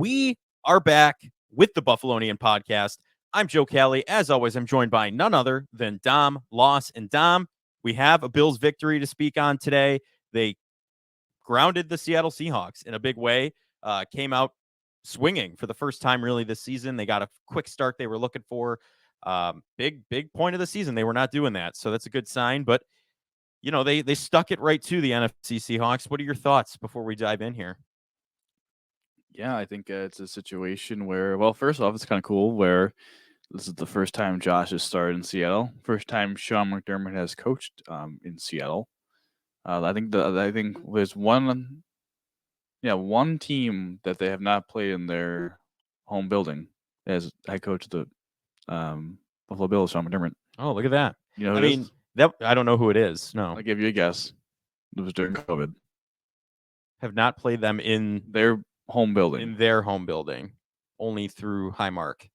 We are back with the Buffalonian Podcast. I'm Joe Kelly. As always, I'm joined by none other than Dom, Loss, and Dom. We have a Bills victory to speak on today. They grounded the Seattle Seahawks in a big way, came out swinging for the first time really this season. They got a quick start they were looking for. Big point of the season. They were not doing that, so that's a good sign. But, you know, they stuck it right to the NFC Seahawks. What are your thoughts before we dive in here? Yeah, I think it's a situation where, well, first off, it's kind of cool where this is the first time Josh has started in Seattle. First time Sean McDermott has coached in Seattle. I think there's one team that they have not played in their home building as head coach of the Buffalo Bills, Sean McDermott. Oh, look at that! You know, I don't know who it is. No, I'll give you a guess. It was during COVID. Have not played them in their home building. In their home building, only through Highmark.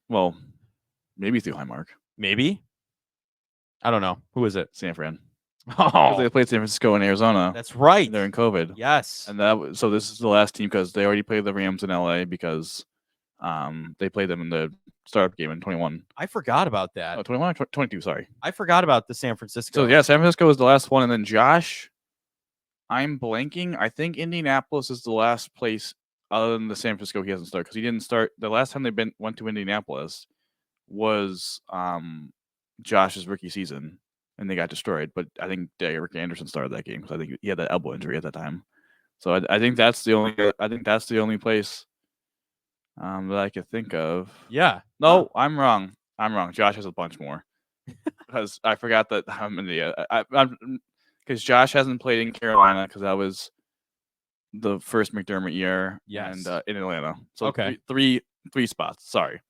Well, maybe through Highmark. Maybe. I don't know. Who is it? San Fran. Oh, they played San Francisco and Arizona. That's right. During COVID. Yes. And so this is the last team because they already played the Rams in LA because they played them in the startup game in 21. I forgot about that. Oh, 21 or 22, sorry. I forgot about the San Francisco. So, yeah, San Francisco was the last one. And then Josh, I'm blanking. I think Indianapolis is the last place other than the San Francisco he hasn't started because he didn't start. The last time they went to Indianapolis was Josh's rookie season, and they got destroyed. But I think Derek Anderson started that game because I think he had that elbow injury at that time. So I think that's the only place that I could think of. Yeah. No, I'm wrong. Josh has a bunch more because I forgot that I'm in the. Because Josh hasn't played in Carolina because that was the first McDermott year. Yes. And in Atlanta. So okay. three spots. Sorry.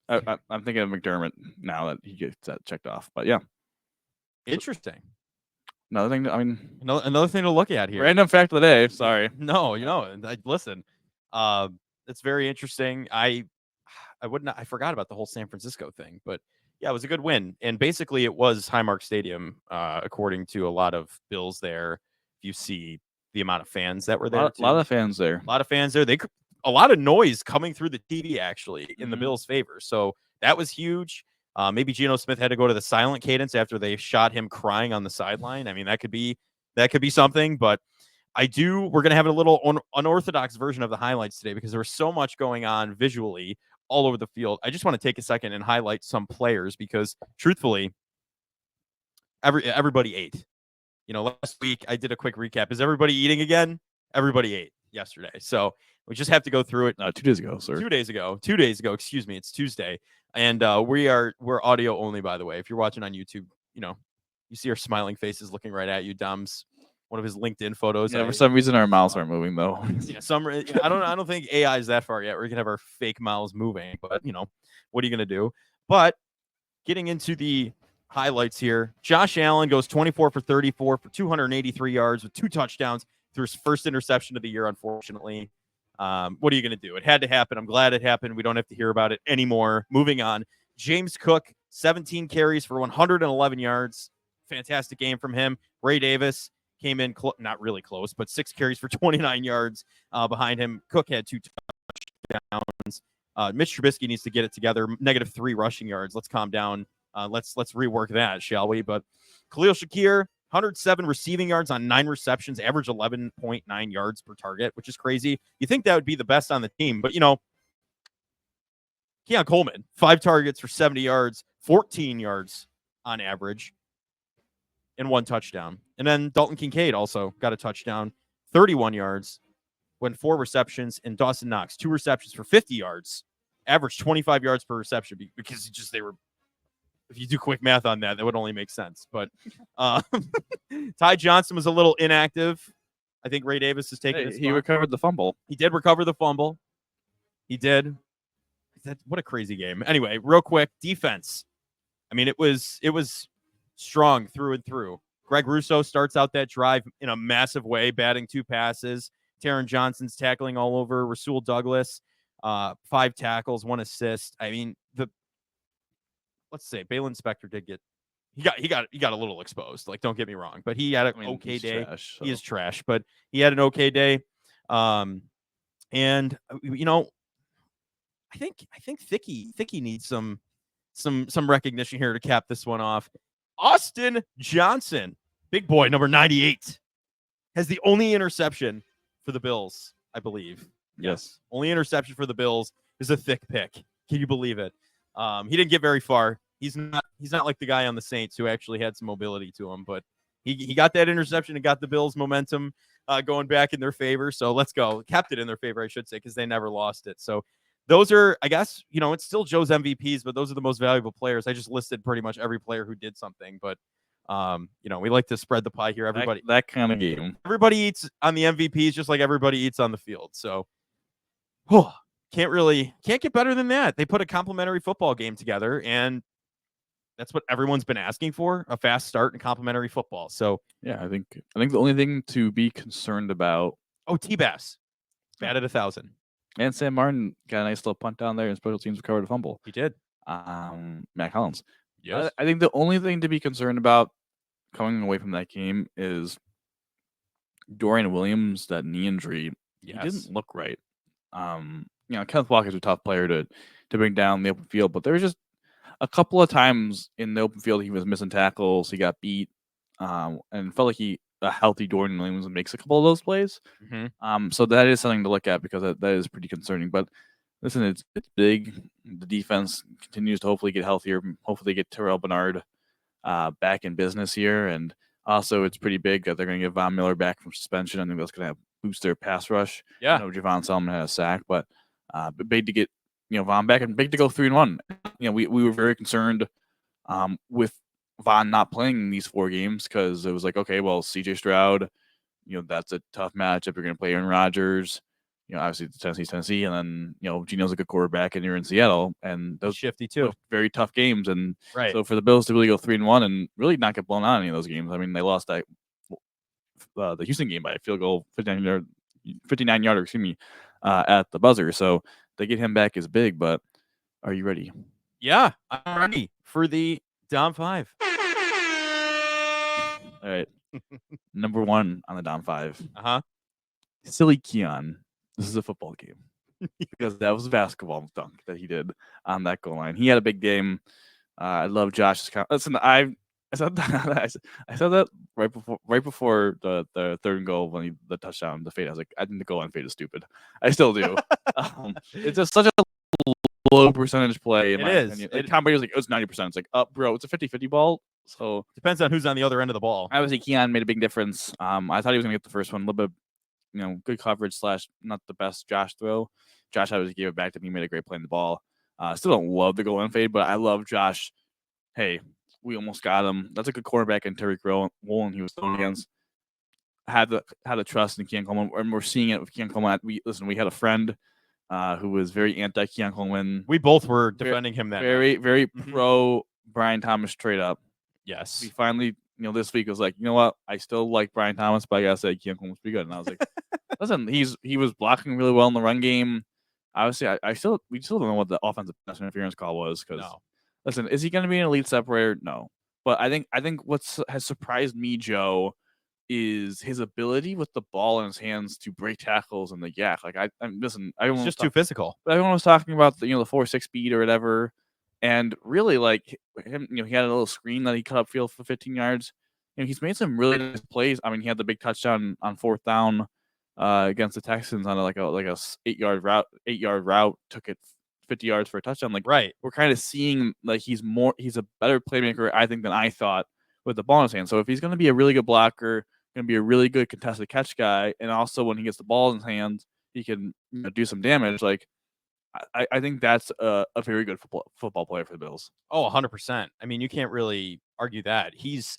I'm thinking of McDermott now that he gets that checked off. But yeah. Interesting. Another thing, another thing to look at here. Random fact of the day. Sorry. No, listen. It's very interesting. I forgot about the whole San Francisco thing, but yeah, it was a good win. And basically it was Highmark Stadium, according to a lot of Bills there. You see the amount of fans that were there. A lot of fans there. A lot of fans there. A lot of noise coming through the TV actually in the Bills' favor. So that was huge. Maybe Geno Smith had to go to the silent cadence after they shot him crying on the sideline. I mean, that could be something, but we're going to have a little unorthodox version of the highlights today because there was so much going on visually all over the field. I just want to take a second and highlight some players because truthfully, everybody ate. You know, last week I did a quick recap. Is everybody eating again? Everybody ate yesterday. So we just have to go through it. 2 days ago, sir. 2 days ago, excuse me. It's Tuesday. And we're audio only, by the way. If you're watching on YouTube, you know, you see our smiling faces looking right at you. Dom's one of his LinkedIn photos. Yeah, for some reason our mouths aren't moving though. Yeah, I don't think AI is that far yet. We can have our fake mouths moving, but you know, what are you gonna do? But getting into the highlights here, Josh Allen goes 24 for 34 for 283 yards with 2 touchdowns through his first interception of the year, unfortunately. What are you gonna do? It had to happen. I'm glad it happened. We don't have to hear about it anymore. Moving on. James Cook, 17 carries for 111 yards. Fantastic game from him. Ray Davis came in not really close, but 6 carries for 29 yards behind him. Cook had 2 touchdowns. Mitch Trubisky needs to get it together. -3 rushing yards. Let's calm down. Let's rework that, shall we? But Khalil Shakir, 107 receiving yards on 9 receptions, average 11.9 yards per target, which is crazy. You think that would be the best on the team, but you know, Keon Coleman, 5 targets for 70 yards, 14 yards on average, and 1 touchdown. And then Dalton Kincaid also got a touchdown, 31 yards, went 4 receptions, and Dawson Knox, 2 receptions for 50 yards, averaged 25 yards per reception because if you do quick math on that, that would only make sense. But Ty Johnson was a little inactive. I think Ray Davis is taking his spot. He recovered the fumble. He did recover the fumble. He did. What a crazy game. Anyway, real quick, defense. I mean, it was strong through and through. Greg Russo starts out that drive in a massive way, batting 2 passes. Taron Johnson's tackling all over. Rasul Douglas, 5 tackles, 1 assist. I mean, let's say Balin Spector did get he got a little exposed. Like, don't get me wrong, but he had an okay day. Trash, so. He is trash, but he had an okay day. And I think Thicky needs some recognition here to cap this one off. Austin Johnson, big boy, number 98, has the only interception for the Bills, I believe. Yes. Only interception for the Bills is a thick pick. Can you believe it? He didn't get very far. He's not like the guy on the Saints who actually had some mobility to him, but he got that interception and got the Bills momentum going back in their favor. So let's go. Kept it in their favor, I should say, because they never lost it. So those are, I guess, it's still Joe's MVPs, but those are the most valuable players. I just listed pretty much every player who did something, but we like to spread the pie here. Everybody, that kind of game. Everybody eats on the MVPs just like everybody eats on the field. So can't get better than that. They put a complimentary football game together, and that's what everyone's been asking for, a fast start and complimentary football. So yeah, I think the only thing to be concerned about. Oh, T-Bass batted 1,000. And Sam Martin got a nice little punt down there, and special teams recovered a fumble. He did. Matt Collins. Yes. I think the only thing to be concerned about coming away from that game is Dorian Williams, that knee injury. Yes. He didn't look right. Kenneth Walker's a tough player to bring down the open field, but there was just a couple of times in the open field he was missing tackles. He got beat, and felt like a healthy Dorian Williams makes a couple of those plays. Mm-hmm. So that is something to look at, because that is pretty concerning. But listen, it's big. The defense continues to hopefully get healthier. Hopefully get Terrell Bernard back in business here. And also it's pretty big that they're going to get Von Miller back from suspension. I think that's going to boost their pass rush. Yeah. I know Javon Solomon had a sack, but big to get Von back, and big to go 3-1. We were very concerned with Von not playing these 4 games, because it was like, okay, well, CJ Stroud, that's a tough matchup. You're going to play Aaron Rodgers, obviously Tennessee, and then Geno's a good quarterback, and you're in Seattle, and those shifty too, very tough games. And right. So for the Bills to really go 3-1 and really not get blown out in any of those games, I mean, they lost that the Houston game by a field goal, 59 yarder, at the buzzer. So they get him back is big. But are you ready? Yeah, I'm ready for the Dom 5. All right. Number 1 on the Dom 5. Silly Keon. This is a football game. Because that was a basketball dunk that he did on that goal line. He had a big game. I love Josh's listen, I said that right before the third goal, when the touchdown, the fade. I was like, I think the goal line fade is stupid. I still do. It's just such a low percentage play in my opinion. Tom Brady was like, it's 90%. It's like, bro, it's a 50-50 ball. So depends on who's on the other end of the ball. Obviously, Keon made a big difference. I thought he was gonna get the first one, a little bit, good coverage / not the best Josh throw. Josh obviously gave it back to me. He made a great play in the ball. Still don't love the goal line fade, but I love Josh. Hey, we almost got him. That's a good quarterback in Terry Woolen he was throwing against. Had the trust in Keon Coleman, and we're seeing it with Keon Coleman. We had a friend who was very anti Keon Coleman. We both were defending him that very pro Brian Thomas trade up. Yes, we finally this week was like, you know what? I still like Brian Thomas, but I gotta say Keon Coleman's pretty good. And I was like, listen, he was blocking really well in the run game. Obviously, we still don't know what the offensive pass interference call was, because listen, is he going to be an elite separator? No, but I think what has surprised me, Joe, is his ability with the ball in his hands to break tackles and the yak. Like it's just too physical. Everyone was talking about the 4.6 speed or whatever, and really like him, he had a little screen that he cut upfield for 15 yards. He's made some really nice plays. I mean, he had the big touchdown on 4th down against the Texans on like a 8-yard route, took it 50 yards for a touchdown. Like, right, we're kind of seeing like he's a better playmaker, I think, than I thought with the ball in his hand. So if he's going to be a really good blocker, going to be a really good contested catch guy, and also when he gets the ball in his hands, he can do some damage. Like, I think that's a very good football player for the Bills. Oh, 100%. I mean, you can't really argue that. He's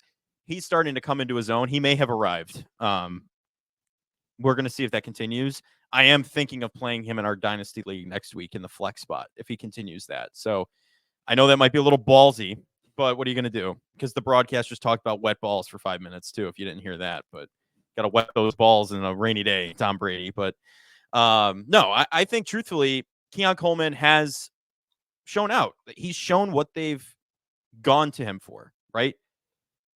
starting to come into his own. He may have arrived. We're going to see if that continues. I am thinking of playing him in our Dynasty League next week in the flex spot if he continues that. So I know that might be a little ballsy, but what are you going to do? Because the broadcast just talked about wet balls for 5 minutes too, if you didn't hear that. But got to wet those balls in a rainy day, Tom Brady. But no, I think truthfully, Keon Coleman has shown out. He's shown what they've gone to him for, right?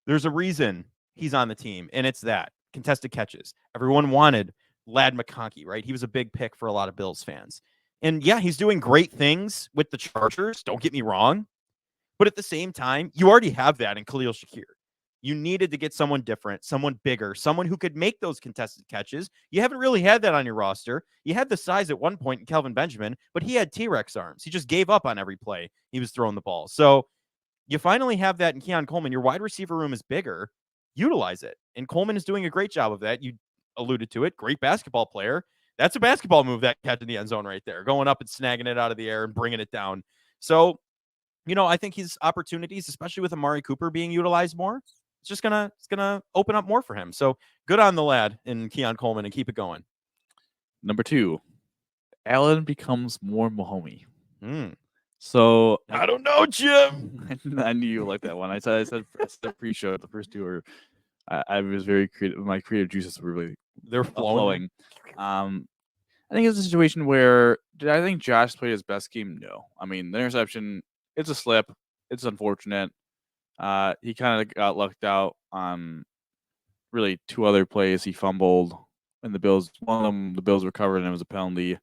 There's a reason he's on the team, and it's that. Contested catches. Everyone wanted Ladd McConkey, right? He was a big pick for a lot of Bills fans. And yeah, he's doing great things with the Chargers. Don't get me wrong. But at the same time, you already have that in Khalil Shakir. You needed to get someone different, someone bigger, someone who could make those contested catches. You haven't really had that on your roster. You had the size at one point in Kelvin Benjamin, but he had T-Rex arms. He just gave up on every play he was throwing the ball. So you finally have that in Keon Coleman. Your wide receiver room is bigger. Utilize it. And Coleman is doing a great job of that. You alluded to it. Great basketball player. That's a basketball move, that catch in the end zone right there. Going up and snagging it out of the air and bringing it down. So, I think his opportunities, especially with Amari Cooper being utilized more, it's gonna open up more for him. So good on the lad in Keon Coleman, and keep it going. Number 2, Allen becomes more Mahomey. Mm. So I don't know, Jim. I knew you liked that one. I said pre-show. The first two were, I was very creative. My creative juices were really They're flowing. I think it's a situation where, did I think Josh played his best game? No. I mean, the interception, it's a slip. It's unfortunate. He kind of got lucked out on really 2 other plays. He fumbled, and the Bills, one of them, the Bills recovered, and it was a penalty.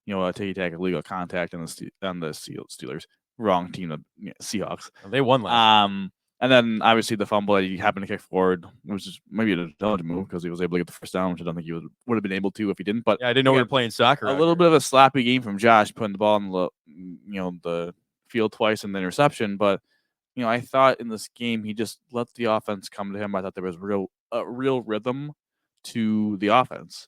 A ticky-tack illegal contact on the Steelers. Wrong team, the Seahawks. They won last. And then obviously the fumble that he happened to kick forward, which is maybe an intelligent move because he was able to get the first down, which I don't think he would have been able to if he didn't. But yeah, I didn't know we were playing soccer. A little bit of a sloppy game from Josh, putting the ball in the field twice and the interception. But I thought in this game he just let the offense come to him. I thought there was a real rhythm to the offense.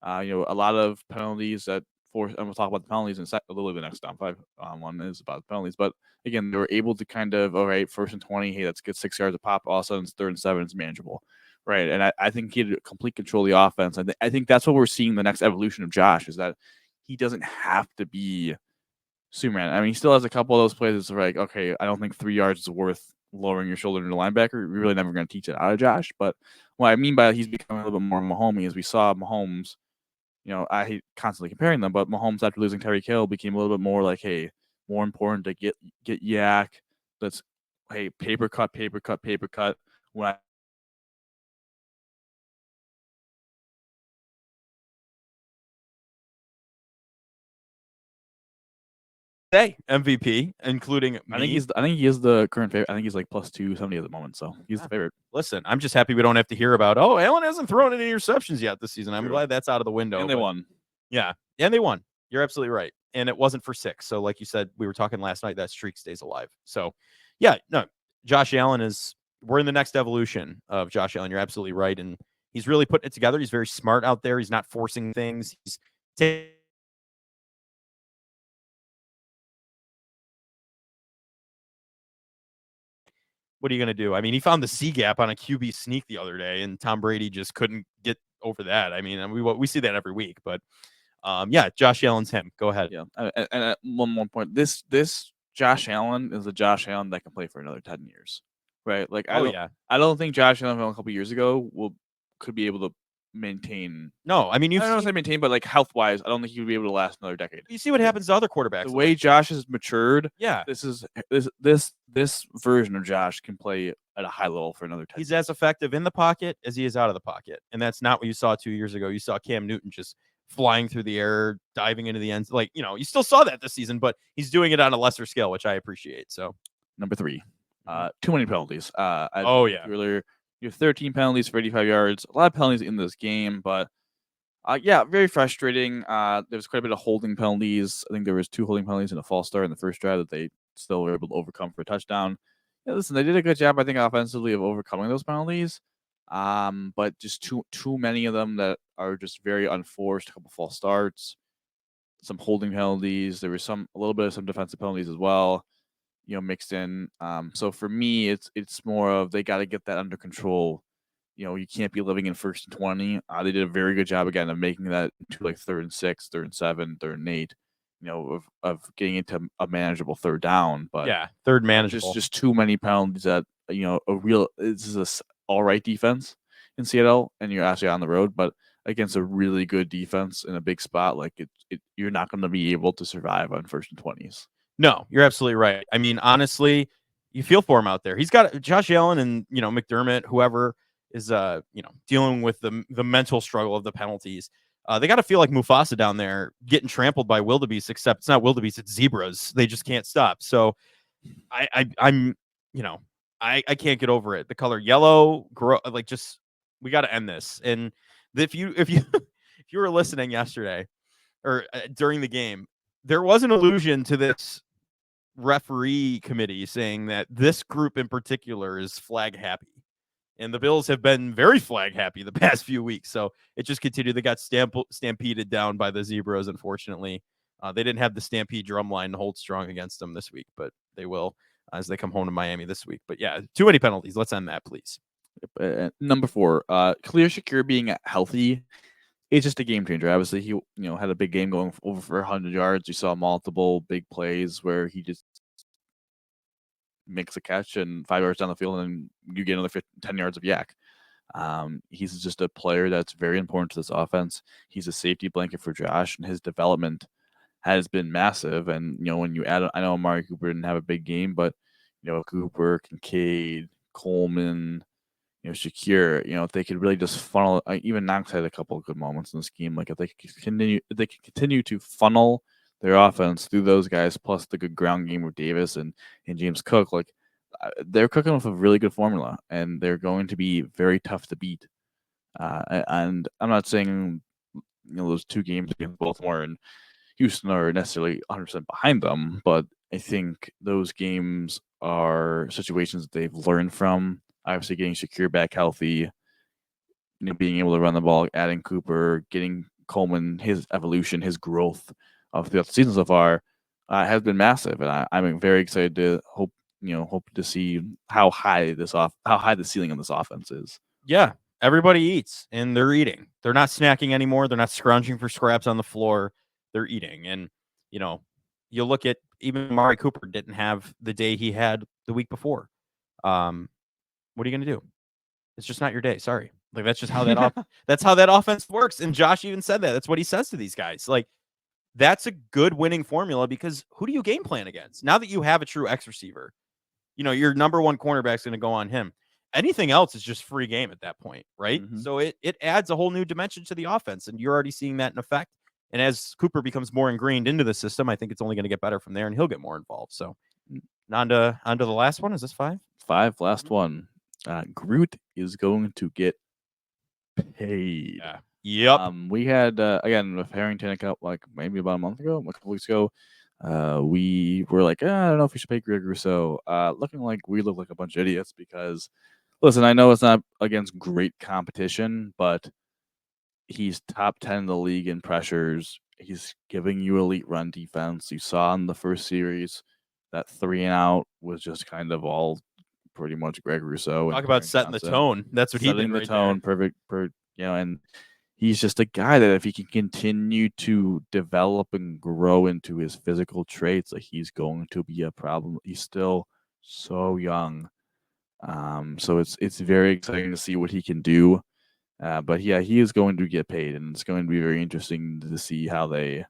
A lot of penalties that force, and we'll talk about the penalties in a little bit next down 5 one is about the penalties. But again, they were able to kind of, all right, 1st and 20, hey, let's get 6 yards of pop. All of a sudden, it's 3rd and 7, it's manageable, right? And I think he had complete control of the offense. I think that's what we're seeing the next evolution of Josh, is that he doesn't have to be Superman. I mean, he still has a couple of those plays that's like, okay, I don't think 3 yards is worth lowering your shoulder to the linebacker. We're really never going to teach it out of Josh. But what I mean by he's becoming a little bit more Mahomes is we saw Mahomes, I hate constantly comparing them, but Mahomes after losing Tyreek Hill became a little bit more like, hey, more important to get yak. Let's, hey, paper cut. When I MVP, including me. I think he is the current favorite. I think he's like plus 270 at the moment, so he's the favorite. Listen, I'm just happy we don't have to hear about, Allen hasn't thrown any interceptions yet this season. I'm glad that's out of the window. And they won. Yeah, and they won. You're absolutely right. And it wasn't for 6. So like you said, we were talking last night, that streak stays alive. So yeah, no, Josh Allen we're in the next evolution of Josh Allen. You're absolutely right. And he's really putting it together. He's very smart out there. He's not forcing things. He's what are you going to do? I mean, he found the C gap on a QB sneak the other day, and Tom Brady just couldn't get over that. I mean, we see that every week, but yeah, Josh Allen's him. Go ahead. Yeah, and one more point. This Josh Allen is a Josh Allen that can play for another 10 years, right? Like, I don't think Josh Allen from a couple years ago could be able to maintain. No, I mean, I don't know if I maintain, but like health wise, I don't think he would be able to last another decade. You see what happens to other quarterbacks. The way Josh has matured, yeah, this version of Josh can play at a high level for another 10 He's years. as effective in the pocket as he is out of the pocket, and that's not what you saw 2 years ago. You saw Cam Newton just flying through the air, diving into the end. Like, you still saw that this season, but he's doing it on a lesser scale, which I appreciate. So number 3, too many penalties. Earlier. You have 13 penalties for 85 yards. A lot of penalties in this game, but yeah, very frustrating. There was quite a bit of holding penalties. I think there was 2 holding penalties and a false start in the first drive that they still were able to overcome for a touchdown. Yeah, listen, they did a good job, I think, offensively of overcoming those penalties. But just too many of them that are just very unforced. A couple false starts, some holding penalties. There was a little bit of some defensive penalties as well, mixed in. So for me, it's more of they got to get that under control. You can't be living in 1st and 20. They did a very good job again of making that to like 3rd and 6, 3rd and 7, 3rd and 8. Of getting into a manageable 3rd down. But yeah, 3rd manageable. Just too many penalties that this is a all right defense in Seattle, and you're actually on the road, but against a really good defense in a big spot, like you're not going to be able to survive on 1st and 20s. No, you're absolutely right. I mean, honestly, you feel for him out there. He's got Josh Allen and McDermott, whoever is dealing with the mental struggle of the penalties. They got to feel like Mufasa down there getting trampled by wildebeest, except it's not wildebeest, it's zebras. They just can't stop. So I'm, I can't get over it. The color yellow, we got to end this. And if you if you were listening yesterday or during the game, there was an allusion to this referee committee saying that this group in particular is flag happy. And the Bills have been very flag happy the past few weeks. So it just continued. They got stampeded down by the Zebras, unfortunately. They didn't have the Stampede drum line to hold strong against them this week, but they will as they come home to Miami this week. But yeah, too many penalties. Let's end that, please. Number 4, Khalil Shakir being healthy. It's just a game changer. Obviously, he had a big game going over for 100 yards. You saw multiple big plays where he just makes a catch and 5 yards down the field, and you get another 10 yards of yak. He's just a player that's very important to this offense. He's a safety blanket for Josh, and his development has been massive. And when you add, I know Amari Cooper didn't have a big game, but Cooper, Kincaid, Coleman, Shakir, if they could really just funnel, even Knox had a couple of good moments in this game. Like if they could continue to funnel their offense through those guys, plus the good ground game with Davis and James Cook, like they're cooking with a really good formula, and they're going to be very tough to beat. And I'm not saying those 2 games against Baltimore and Houston are necessarily 100% behind them, but I think those games are situations that they've learned from. Obviously, getting Shakir back healthy, being able to run the ball, adding Cooper, getting Coleman, his evolution, his growth throughout the season so far has been massive, and I'm very excited to hope to see how high the ceiling of this offense is. Yeah, everybody eats, and they're eating. They're not snacking anymore. They're not scrounging for scraps on the floor. They're eating, and you look at even Amari Cooper didn't have the day he had the week before. What are you going to do? It's just not your day. Sorry. Like that's just how that's how that offense works. And Josh even said that. That's what he says to these guys. Like that's a good winning formula because who do you game plan against? Now that you have a true X receiver, your number 1 cornerback is going to go on him. Anything else is just free game at that point, right? Mm-hmm. So it adds a whole new dimension to the offense, and you're already seeing that in effect. And as Cooper becomes more ingrained into the system, I think it's only going to get better from there, and he'll get more involved. So on to the last one. Is this 5? 5, last one. Groot is going to get paid. Yeah. Yep. We had again with Harrington maybe about a month ago, a couple weeks ago. We were like, I don't know if we should pay Greg Rousseau. Looking like we look like a bunch of idiots because, listen, I know it's not against great competition, but he's top 10 in the league in pressures. He's giving you elite run defense. You saw in the first series that 3 and out was just kind of all pretty much Greg Rousseau. Talk about setting the tone. That's what he did. Setting the tone, perfect. And he's just a guy that if he can continue to develop and grow into his physical traits, like he's going to be a problem. He's still so young. So it's very exciting to see what he can do. But yeah, he is going to get paid, and it's going to be very interesting to see how they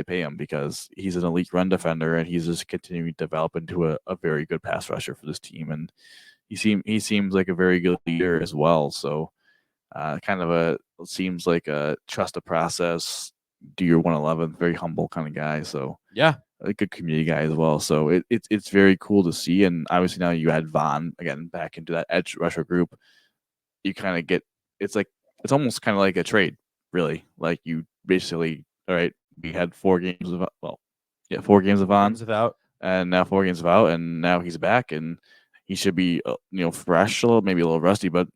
pay him because he's an elite run defender and he's just continuing to develop into a very good pass rusher for this team. And he seems like a very good leader as well. So seems like a trust the process, do your 111, very humble kind of guy. So yeah, a good community guy as well. So it's very cool to see. And obviously now you add Vaughn again back into that edge rusher group. You kind of get it's almost kind of like a trade, really. Like you basically, all right, we had 4 games of 4 games of Vaughn without, and now 4 games without, and now he's back and he should be fresh, maybe a little rusty, but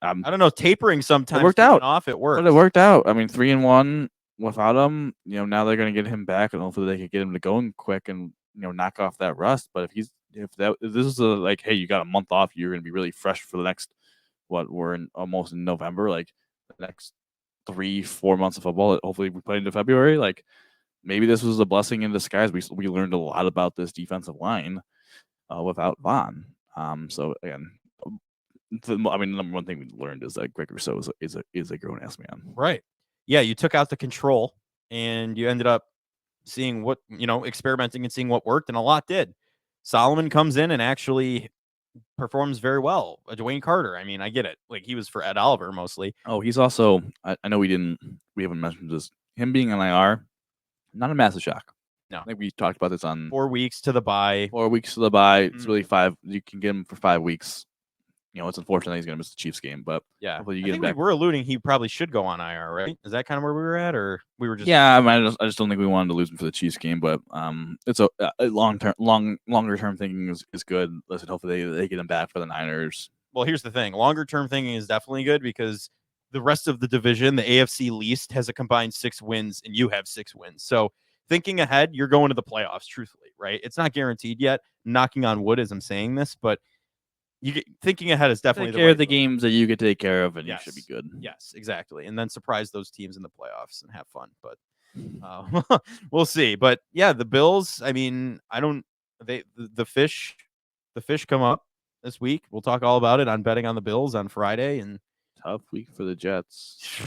I don't know, tapering sometimes. It worked out. It worked. But it worked out. I mean, 3-1 without him. Now they're going to get him back, and hopefully they can get him to going quick and knock off that rust. But if this is hey, you got a month off, you're going to be really fresh for the next we're almost in November, like the next 3-4 months of football. Hopefully we play into February. Like maybe this was a blessing in disguise. We learned a lot about this defensive line without Vaughn. So again, the number one thing we learned is that Greg Rousseau is a grown ass man. Right. Yeah, you took out the control and you ended up seeing what experimenting and seeing what worked, and a lot did. Solomon comes in and actually performs very well. Dwayne Carter. I mean, I get it. Like he was for Ed Oliver mostly. Oh, he's also. I know we haven't mentioned this. Him being on IR, not a massive shock. No. I think we talked about this on 4 weeks to the bye. 4 weeks to the bye. It's Mhm. really 5. You can get him for 5 weeks. It's unfortunate he's going to miss the Chiefs game, but Yeah, hopefully you I get him think we back. were alluding he probably should go on IR, right? Is that kind of where we were at, or we were just? Yeah, I mean, I just don't think we wanted to lose him for the Chiefs game, but it's a longer term thinking is good. Listen, hopefully they get him back for the Niners. Well, here's the thing: longer term thinking is definitely good because the rest of the division, the AFC least, has a combined 6 wins, and you have 6 wins. So thinking ahead, you're going to the playoffs. Truthfully, right? It's not guaranteed yet. Knocking on wood as I'm saying this, but thinking ahead is definitely Take the care right of the move. games that you get to take care of, and Yes. you should be good. Yes, exactly. And then surprise those teams in the playoffs and have fun. But we'll see. But yeah, the Bills. I mean, the fish come up this week. We'll talk all about it on betting on the Bills on Friday. And Tough week for the Jets.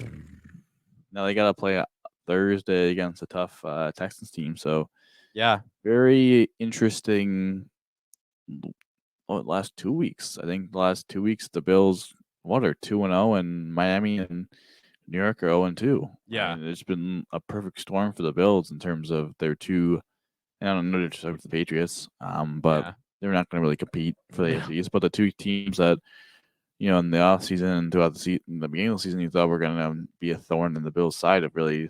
Now they got to play Thursday against a tough Texans team. So yeah, very interesting. Last 2 weeks. I think the last 2 weeks the Bills are 2-0, and Miami and New York are 0-2. Yeah. I mean, it's been a perfect storm for the Bills in terms of their two. I don't know they're the Patriots, but Yeah. they're not going to really compete for the AFC East. But the two teams that in the offseason and throughout the beginning of the season, you thought were going to be a thorn in the Bills' side have really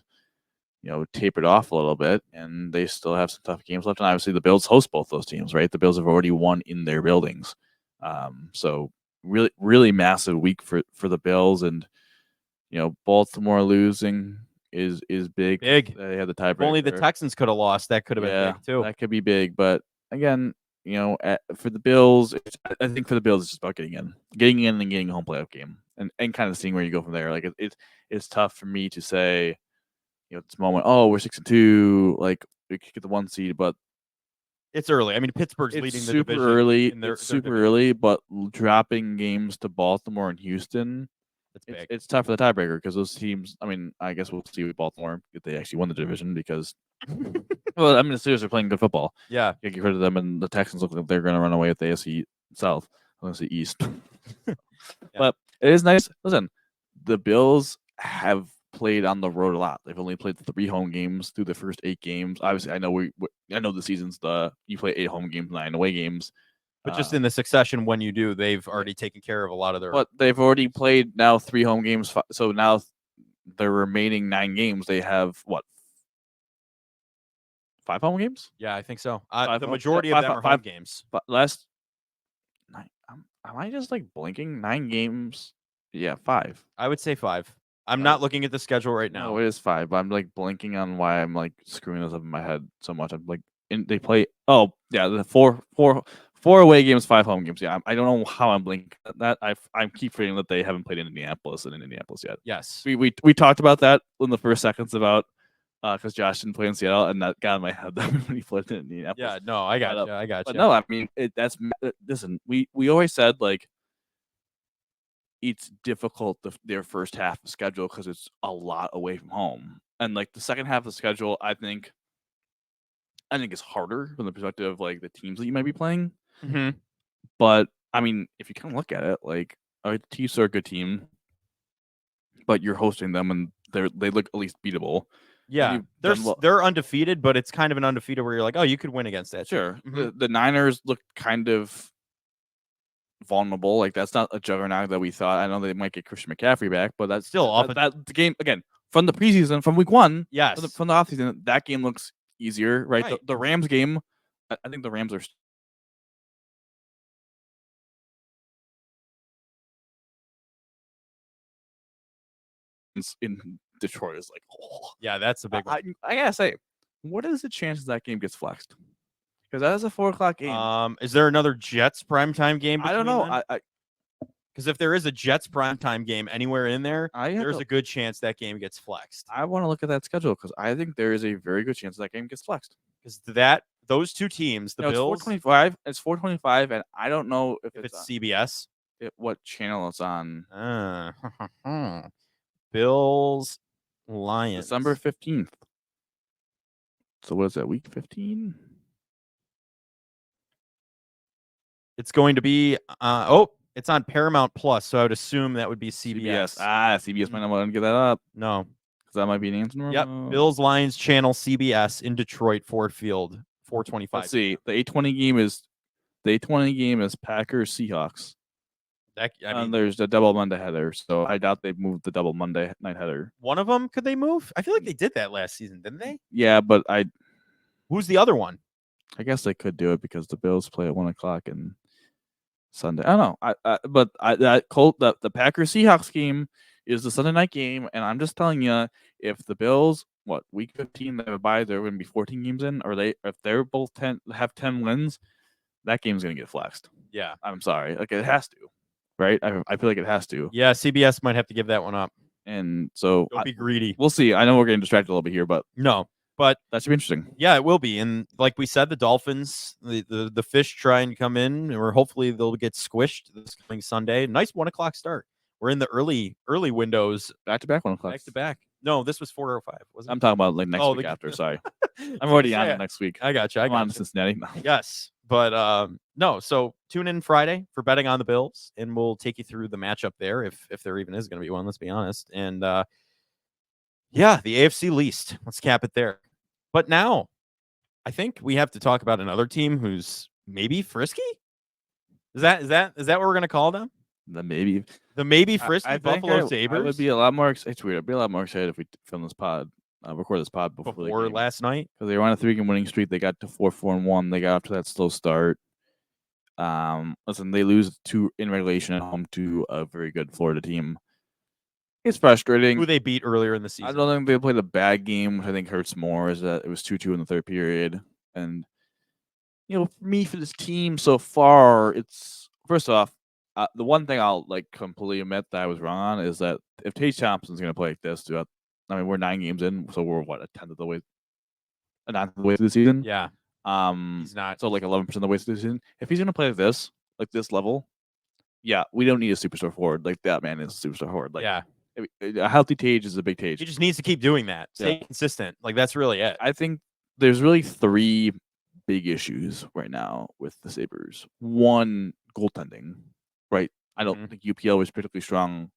tapered off a little bit, and they still have some tough games left. And obviously, the Bills host both those teams, right? The Bills have already won in their buildings, so really, really massive week for the Bills. And Baltimore losing is big. Big. They had the tiebreaker. If only the Texans could have lost. That could have been big too. That could be big, but again, for the Bills, I think for the Bills, it's just about getting in and getting a home playoff game, and kind of seeing where you go from there. Like it's tough for me to say. At this moment, we're 6-2, like we could get the 1 seed, but it's early. I mean, Pittsburgh's leading the division. It's super early, but dropping games to Baltimore and Houston, it's tough for the tiebreaker because those teams. I mean, I guess we'll see with Baltimore if they actually won the division because, well, I mean, the Steelers are playing good football. Yeah, you get rid of them, and the Texans look like they're going to run away with the AFC South, unless the East. Yeah. But it is nice. Listen, the Bills have played on the road a lot. They've only played 3 home games through the first 8 games. Obviously, I know the season's you play 8 home games, 9 away games. But just in the succession when you do, they've already taken care of a lot of their. But they've already played now 3 home games. So now their remaining 9 games, they have what? 5 home games? Yeah, I think so. The majority of them are home games. But last 9. Am I just like blinking? 9 games? Yeah, 5. I would say 5. I'm not looking at the schedule right now. No, it is 5. But I'm like blinking on why I'm like screwing this up in my head so much. I'm like, they play. Oh yeah, the 4 away games, 5 home games. Yeah, I don't know how I'm blinking at that. I keep forgetting that they haven't played in Indianapolis yet. Yes, we talked about that in the first seconds about because Josh didn't play in Seattle, and that got in my head when he played in Indianapolis. Yeah, no, I got you. But no, I mean listen, we always said like it's difficult their first half of the schedule because it's a lot away from home, and like the second half of the schedule, I think it's harder from the perspective of like the teams that you might be playing. Mm-hmm. But I mean, if you kind of look at it, like the Chiefs are a good team, but you're hosting them, and they look at least beatable. Yeah, they're undefeated, but it's kind of an undefeated where you're like, oh, you could win against that. Sure, mm-hmm. the Niners look kind of vulnerable. Like that's not a juggernaut that we thought. I know they might get Christian McCaffrey back, but that's still off that the game again from the preseason, from week 1. Yes, from the offseason, that game looks easier, right? The Rams game, I think the Rams are. In Detroit is like, yeah, that's a big one. I gotta say, what is the chances that game gets flexed? Because that is a 4:00 game. Is there another Jets primetime game? I don't know. Because if there is a Jets primetime game anywhere in there, there's a good chance that game gets flexed. I want to look at that schedule because I think there is a very good chance that game gets flexed. Because those two teams, the Bills, it's 425. It's 425, and I don't know if it's CBS. What channel it's on? Bills, Lions, December 15th. So what is that? Week 15. It's going to be it's on Paramount Plus, so I would assume that would be CBS. CBS might not want to give that up No. because that might be an answer. Yep. Bills Lions channel CBS in Detroit, Ford Field, 4:25. Let's see. The 8:20 game is Packers Seahawks. And there's the double Monday header, so I doubt they've moved the double Monday night header. One of them, could they move? I feel like they did that last season, didn't they? Yeah, but Who's the other one? I guess they could do it because the Bills play at 1:00 and Sunday. I don't know. The Packers Seahawks game is the Sunday night game, and I'm just telling you, if the Bills, week 15 they have a bye, they're going to be 14 games in, or if they're both have 10 wins, that game's going to get flexed. Yeah, I'm sorry, like it has to, right? I feel like it has to. Yeah, CBS might have to give that one up, and so don't be greedy. We'll see. I know we're getting distracted a little bit here, but no. But that should be interesting. Yeah, it will be. And like we said, the Dolphins, the fish try and come in, or hopefully they'll get squished this coming Sunday. Nice 1:00 start. We're in the early windows. Back to back 1:00. Back to back. No, this was 4:05. I'm talking about like next week after. Sorry, I'm already on next week. I got you. I'm on Cincinnati. Yes, but no. So tune in Friday for betting on the Bills, and we'll take you through the matchup there, if there even is going to be one. Let's be honest. And yeah, the AFC least. Let's cap it there. But now, I think we have to talk about another team who's maybe frisky. Is that what we're gonna call them? The maybe frisky Buffalo Sabres. I would be a lot more. It's weird. I'd be a lot more excited if we film this pod, record this pod before last night, because they were on a 3-game winning streak. They got to 4-4-1. They got off to that slow start. Listen, they lose 2 in regulation at home to a very good Florida team. It's frustrating. Who they beat earlier in the season. I don't think they played a bad game, which I think hurts more, is that it was 2-2 in the third period. And, for me, for this team so far, it's, first off, the one thing I'll completely admit that I was wrong on is that if Tage Thompson's going to play like this we're 9 games in, so we're a tenth of the way through the season. Yeah. He's not. So 11% of the way through the season. If he's going to play like this level, yeah, we don't need a superstar forward. Like that man is a superstar forward. Yeah. A healthy Tage is a big Tage. He just needs to keep doing that. Stay consistent. That's really it. I think there's really 3 big issues right now with the Sabres. One, goaltending, right? I don't think UPL was particularly strong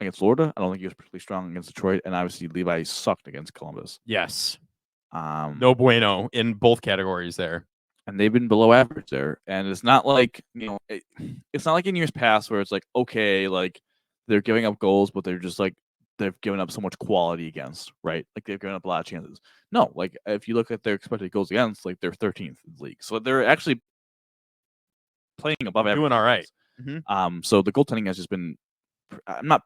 against Florida. I don't think he was particularly strong against Detroit. And obviously, Levi sucked against Columbus. Yes. No bueno in both categories there. And they've been below average there. And it's not like, it's not like in years past where it's like, okay, they're giving up goals, but they're just they've given up so much quality against, right? They've given up a lot of chances. No, if you look at their expected goals against, they're 13th in the league. So they're actually playing above average. Doing all right. Mm-hmm. So the goaltending has just been, I don't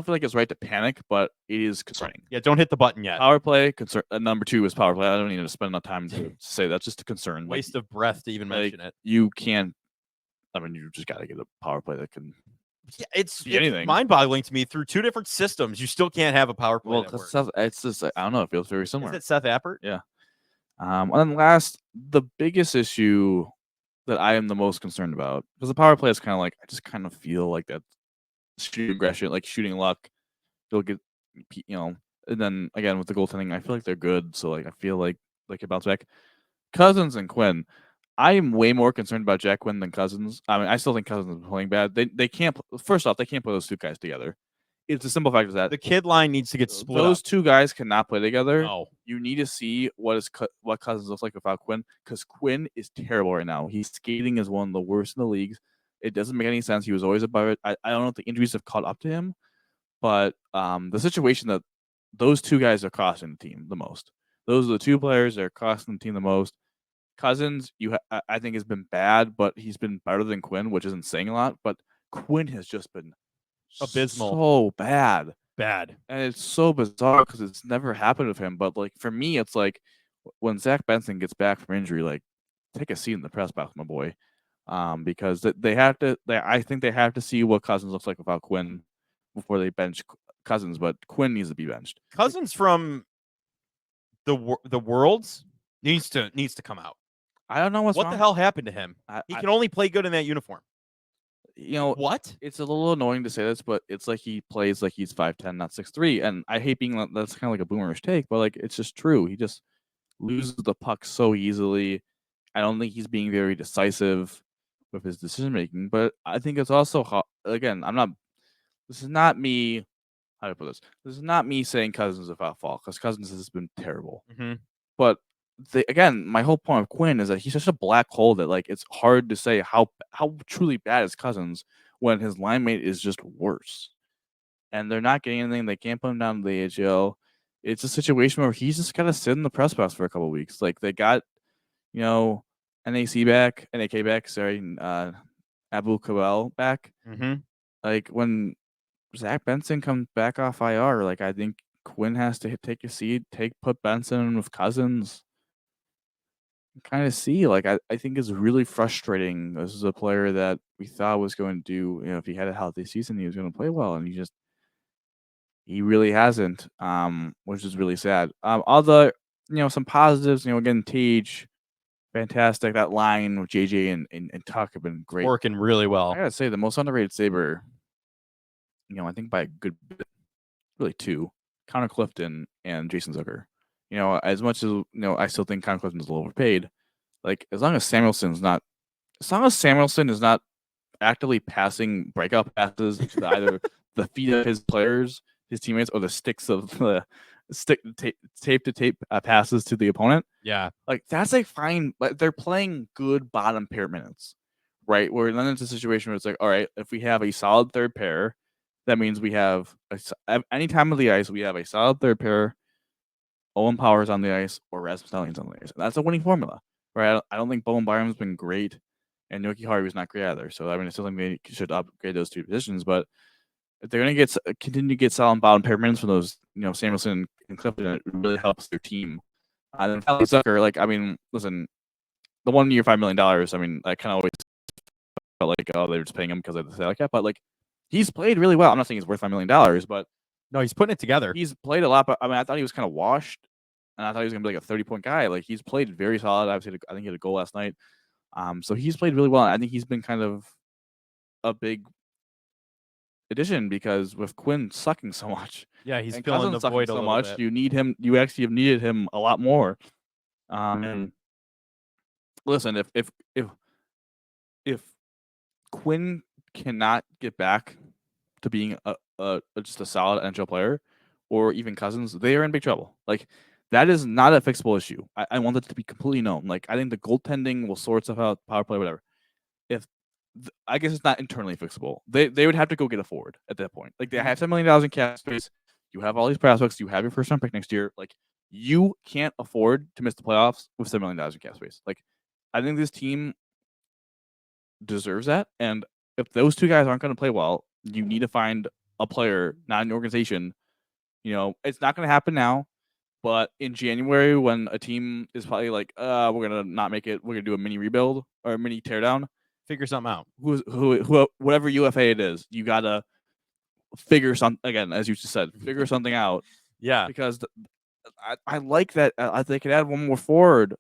feel like it's right to panic, but it is concerning. Yeah, don't hit the button yet. Power play, concern. Number 2 is power play. I don't need to spend enough time to say that's just a concern. Waste of breath to even mention it. You can't, you just got to get a power play that can. Yeah, it's mind-boggling to me. Through 2 different systems, you still can't have a power play. Well, it's just I don't know. It feels very similar. Is it Seth Appert? Yeah. And then the biggest issue that I am the most concerned about, because the power play is kind of I just kind of feel like that shooting aggression, shooting luck. You'll get, and then again with the goaltending, I feel like they're good. So I feel like they could bounce back. Cousins and Quinn. I am way more concerned about Jack Quinn than Cousins. I still think Cousins is playing bad. They can't. First off, they can't put those 2 guys together. It's a simple fact that the kid line needs to get split. Those 2 guys cannot play together. No. You need to see what Cousins looks like without Quinn, because Quinn is terrible right now. He's skating is one of the worst in the leagues. It doesn't make any sense. He was always above it. I don't know if the injuries have caught up to him, but the situation that those 2 guys are costing the team the most. Those are the 2 players that are costing the team the most. Cousins, I think, has been bad, but he's been better than Quinn, which isn't saying a lot. But Quinn has just been abysmal, so bad, and it's so bizarre because it's never happened with him. But for me, it's when Zach Benson gets back from injury, take a seat in the press box, my boy, because they have to. I think they have to see what Cousins looks like without Quinn before they bench Cousins. But Quinn needs to be benched. Cousins from the Worlds needs to come out. I don't know what the hell happened to him. He can only play good in that uniform. What? It's a little annoying to say this, but it's he plays like he's 5'10", not 6'3", and I hate being that's kind of like a boomerish take, but it's just true. He just loses the puck so easily. I don't think he's being very decisive. with his decision making. But I think it's also again, this is not me. How do I put this? This is not me saying Cousins is without fault because Cousins has been terrible. Mm-hmm. But again, my whole point of Quinn is that he's such a black hole that like it's hard to say how truly bad is Cousins when his line mate is just worse. And they're not getting anything. They can't put him down to the AHL. It's a situation where he's just gotta sit in the press box for a couple of weeks. Like they got, NAK back, sorry, Abu Kabel back. Mm-hmm. Like when Zach Benson comes back off IR, like I think Quinn has to take a seat, put Benson with Cousins. Kind of see, like I think it's really frustrating. This is a player that we thought was going to do, if he had a healthy season, he was going to play well, and he really hasn't, which is really sad. Other, some positives, again, Tage, fantastic. That line with JJ and Tuck have been great. Working really well. I gotta say, the most underrated Sabre, I think by a good bit, really two, Connor Clifton and Jason Zucker. As much as, I still think Connor Clifton is a little overpaid, like, as long as Samuelson is not actively passing breakout passes to either the feet of his players, his teammates, or the sticks of the tape to tape passes to the opponent. Yeah. Like, that's like fine, but they're playing good bottom pair minutes, right? Where then it's a situation where it's like, all right, if we have a solid third pair, that means we have any time of the ice, we have a solid third pair, Owen Powers on the ice, or Rasmus Dahlin on the ice. And that's a winning formula, right? I don't think Bowen Byram's been great, and Noki Hari was not great either. So, I still think they should upgrade those two positions. But if they're going to continue to get solid bottom pair minutes from those, Samuelson and Clifton, it really helps their team. And then Valley Zucker, listen, the 1 year $5 million, I kind of always felt like, oh, they were just paying him because of the salary cap. But, he's played really well. I'm not saying he's worth $5 million, but no, he's putting it together. He's played a lot, but I thought he was kind of washed, and I thought he was going to be like a 30-point guy. Like, he's played very solid. Obviously, I think he had a goal last night. So he's played really well. I think he's been kind of a big addition because with Quinn sucking so much, yeah, he's filling the void so much. Bit. You need him. You actually have needed him a lot more. And listen, if Quinn cannot get back to being just a solid NHL player, or even Cousins, they are in big trouble. Like, that is not a fixable issue. I want that to be completely known. Like, I think the goaltending will sort stuff out, power play, whatever. I guess it's not internally fixable. They would have to go get a forward at that point. Like, they have $10 million in cap space. You have all these prospects. You have your first round pick next year. Like, you can't afford to miss the playoffs with $7 million in cap space. Like, I think this team deserves that. And if those two guys aren't going to play well, you need to find a player, not an organization. It's not going to happen now, but in January, when a team is probably like, we're going to not make it, we're going to do a mini rebuild or a mini teardown. Figure something out. Whatever UFA it is, you got to figure something, again, as you just said, figure something out. Yeah. Because I like that. They could add one more forward.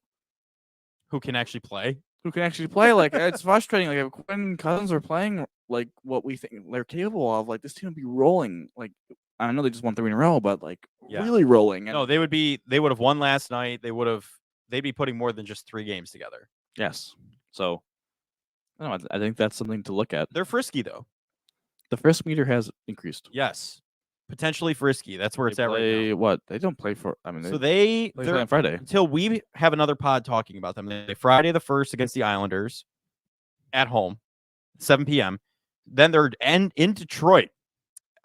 Who can actually play? Like, it's frustrating. Like, if Quinn Cousins are playing like what we think they're capable of, like, this team would be rolling. Like, I know they just won 3 in a row, but really rolling. And no, they would have won last night. They'd be putting more than just 3 games together. Yes. So, I don't know. I think that's something to look at. They're frisky though. The frisk meter has increased. Yes. Potentially frisky. That's where it's at right now. What? They don't play for. They play on Friday until we have another pod talking about them. They play Friday the 1st against the Islanders at home, 7 p.m. Then they're in Detroit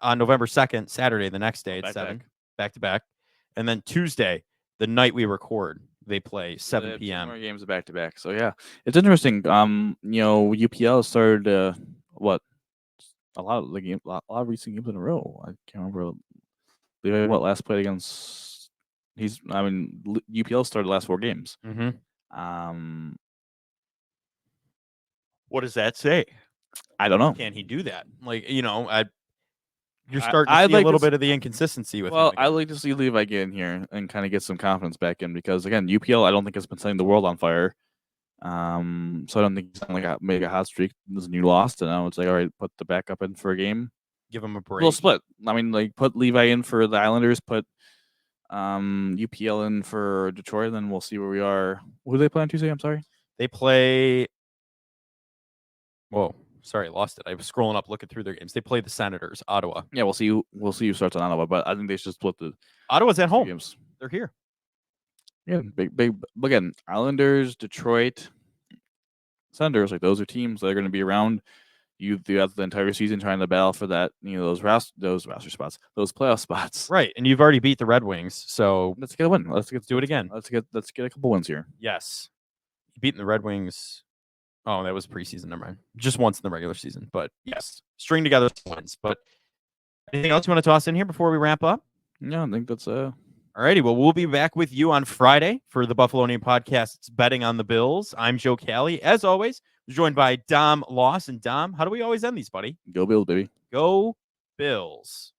on November 2nd, Saturday, the next day at 7, back to back. And then Tuesday, the night we record, they play 7 p.m. 2 more games back to back. So yeah, it's interesting. UPL started a lot of recent games in a row. I can't remember what last played against. UPL started the last 4 games. Mm-hmm. What does that say? I don't know. Can he do that? You're starting to see a little bit of the inconsistency with him. Well, I'd like to see Levi get in here and kind of get some confidence back in because, again, UPL I don't think has been setting the world on fire. So I don't think he's on a mega hot streak. This new lost, and now it's like, all right, put the backup in for a game. Give him a break. We'll split. Put Levi in for the Islanders, put UPL in for Detroit, and then we'll see where we are. Who do they play on Tuesday? I'm sorry. They play Whoa, sorry, I lost it. I was scrolling up, looking through their games. They play the Senators, Ottawa. Yeah, we'll see. We'll see who starts on Ottawa, but I think they should split the Ottawa's at home. games. They're here. Yeah, big. Again, Islanders, Detroit, Senators. Like those are teams that are going to be around you throughout the entire season, trying to battle for that. Those roster spots, those playoff spots. Right, and you've already beat the Red Wings, so Let's get a win. Let's do it again. Let's get a couple wins here. Yes, beating the Red Wings. Oh, that was preseason. Never mind. Just once in the regular season, but yes, string together some wins. But anything else you want to toss in here before we wrap up? Yeah, I think that's Alrighty, well, we'll be back with you on Friday for the Buffalonian Podcast. It's Betting on the Bills. I'm Joe Cali. As always, joined by Dom Loss. And Dom, how do we always end these, buddy? Go Bills, baby. Go Bills.